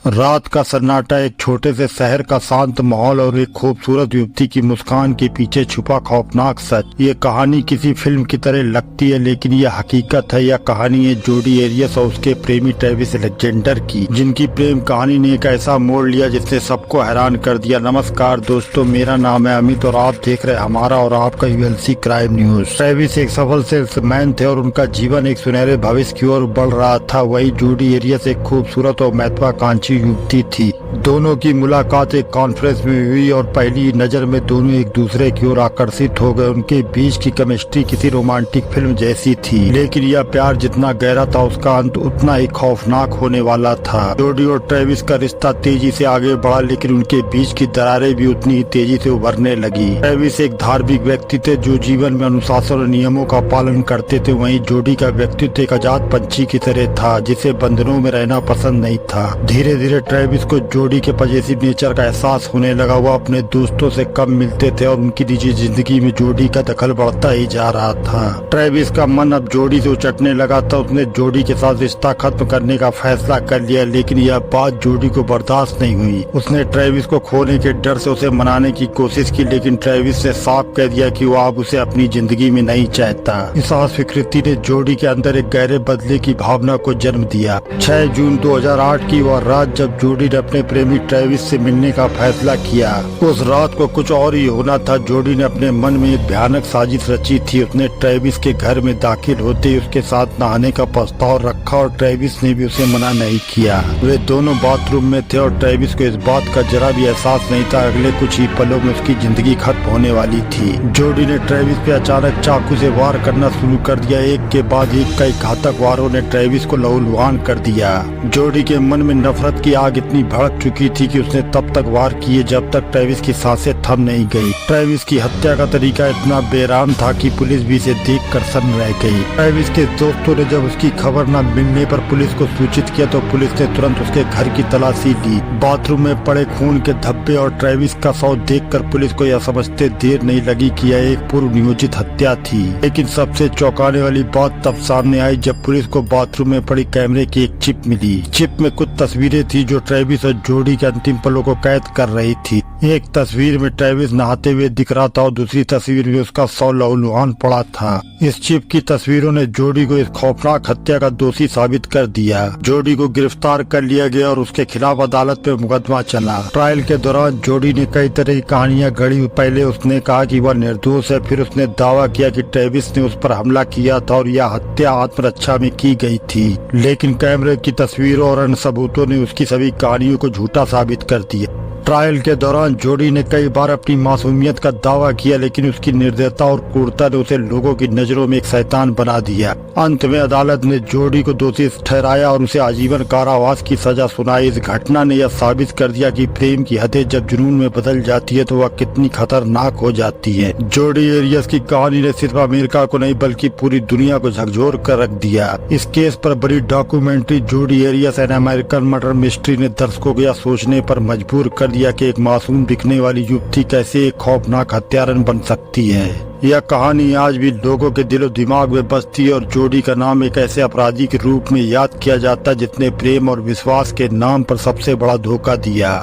रात का सन्नाटा, एक छोटे से शहर का शांत माहौल और एक खूबसूरत युवती की मुस्कान के पीछे छुपा खौफनाक सच। ये कहानी किसी फिल्म की तरह लगती है, लेकिन यह हकीकत है। यह कहानी है जोडी एरियस और उसके प्रेमी ट्रेविस अलेक्जेंडर की, जिनकी प्रेम कहानी ने एक ऐसा मोड़ लिया जिसने सबको हैरान कर दिया। नमस्कार दोस्तों, मेरा नाम है अमित और आप देख रहे हैं हमारा और आपका यूएलसी क्राइम न्यूज। ट्रेविस एक सफल सेल्समैन थे और उनका जीवन एक सुनहरे भविष्य की ओर बढ़ रहा था। वही जोडी एरियस एक खूबसूरत और महत्वाकांक्षी युवती थी। दोनों की मुलाकात एक कॉन्फ्रेंस में हुई और पहली नजर में दोनों एक दूसरे की ओर आकर्षित हो गए। उनके बीच की केमिस्ट्री किसी रोमांटिक फिल्म जैसी थी, लेकिन यह प्यार जितना गहरा था उसका अंत उतना ही खौफनाक होने वाला था। जोडी और ट्रेविस का रिश्ता तेजी से आगे बढ़ा, लेकिन उनके बीच की दरारें भी उतनी ही तेजी से उभरने लगी। ट्रेविस एक धार्मिक व्यक्ति थे जो जीवन में अनुशासन और नियमों का पालन करते थे। वहीं जोडी का व्यक्तित्व एक आजाद पंछी की तरह था जिसे बंधनों में रहना पसंद नहीं था। धीरे धीरे ट्रेविस को जोडी के पजेसिव नेचर का एहसास होने लगा। वो अपने दोस्तों से कम मिलते थे और उनकी निजी जिंदगी में जोडी का दखल बढ़ता ही जा रहा था। ट्रेविस का मन अब जोडी से उचटने लगा था। उसने जोडी के साथ रिश्ता खत्म करने का फैसला कर लिया, लेकिन यह बात जोडी को बर्दाश्त नहीं हुई। उसने ट्रेविस को खोने के डर से उसे मनाने की कोशिश की, लेकिन ट्रेविस ने साफ कह दिया कि वो अब उसे अपनी जिंदगी में नहीं चाहता। इस अस्वीकृति ने जोडी के अंदर एक गहरे बदले की भावना को जन्म दिया। 6 जून 2008 की वह रात जब जोडी ने अपने प्रेमी ट्रेविस से मिलने का फैसला किया। उस रात को कुछ और ही होना था। जोडी ने अपने मन में एक भयानक साजिश रची थी। उसने ट्रेविस के घर में दाखिल होते ही उसके साथ नहाने का प्रस्ताव रखा और ट्रेविस ने भी उसे मना नहीं किया। वे दोनों बाथरूम में थे और ट्रेविस को इस बात का जरा भी एहसास नहीं था अगले कुछ ही पलों में उसकी जिंदगी खत्म होने वाली थी। जोडी ने ट्रेविस पे अचानक चाकू से वार करना शुरू कर दिया। एक के बाद एक कई घातक वारों ने ट्रेविस को लहूलुहान कर दिया। जोडी के मन में नफरत की आग इतनी भड़क चुकी थी कि उसने तब तक वार किए जब तक ट्रेविस की सांसें थम नहीं गई। ट्रेविस की हत्या का तरीका इतना बेराम था कि पुलिस भी इसे देखकर सन्न रह गई। ट्रेविस के दोस्तों ने जब उसकी खबर न मिलने पर पुलिस को सूचित किया तो पुलिस ने तुरंत उसके घर की तलाशी ली। बाथरूम में पड़े खून के धब्बे और ट्रेविस का शव देखकर पुलिस को यह समझते देर नहीं लगी कि यह एक पूर्व नियोजित हत्या थी। लेकिन सबसे चौंकाने वाली बात तब सामने आई जब पुलिस को बाथरूम में पड़ी कैमरे की एक चिप मिली। चिप में कुछ तस्वीरें थी जो ट्रेविस और जोडी के अंतिम पलों को कैद कर रही थी। एक तस्वीर में ट्रेविस नहाते हुए दिख रहा था और दूसरी तस्वीर में उसका शव लहूलुहान पड़ा था। इस चिप की तस्वीरों ने जोडी को इस खौफनाक हत्या का दोषी साबित कर दिया। जोडी को गिरफ्तार कर लिया गया और उसके खिलाफ अदालत में मुकदमा चला। ट्रायल के दौरान जोडी ने कई तरह की कहानियां गढ़ी। पहले उसने कहा कि वह निर्दोष है, फिर उसने दावा किया कि ट्रेविस ने उस पर हमला किया था और यह हत्या आत्मरक्षा में की गई थी। लेकिन कैमरे की तस्वीरों और अन्य सबूतों ने उसकी सभी कहानियों को झूठा साबित कर दिया। ट्रायल के दौरान जोडी ने कई बार अपनी मासूमियत का दावा किया, लेकिन उसकी निर्दयता और क्रूरता ने उसे लोगों की नजरों में एक शैतान बना दिया। अंत में अदालत ने जोडी को दोषी ठहराया और उसे आजीवन कारावास की सजा सुनाई। इस घटना ने यह साबित कर दिया कि प्रेम की हदें जब जुनून में बदल जाती है तो वह कितनी खतरनाक हो जाती है। जोडी एरियस की कहानी ने सिर्फ अमेरिका को नहीं बल्कि पूरी दुनिया को झकझोर कर रख दिया। इस केस पर बड़ी documentary Jodi Arias an American murder mystery ने दर्शकों को यह सोचने पर मजबूर कर दिया कि एक मासूम दिखने वाली युवती कैसे एक खौफनाक हत्यारन बन सकती है। यह कहानी आज भी लोगों के दिलो दिमाग में बसती है और जोडी का नाम एक ऐसे अपराधी के रूप में याद किया जाता है जिसने प्रेम और विश्वास के नाम पर सबसे बड़ा धोखा दिया।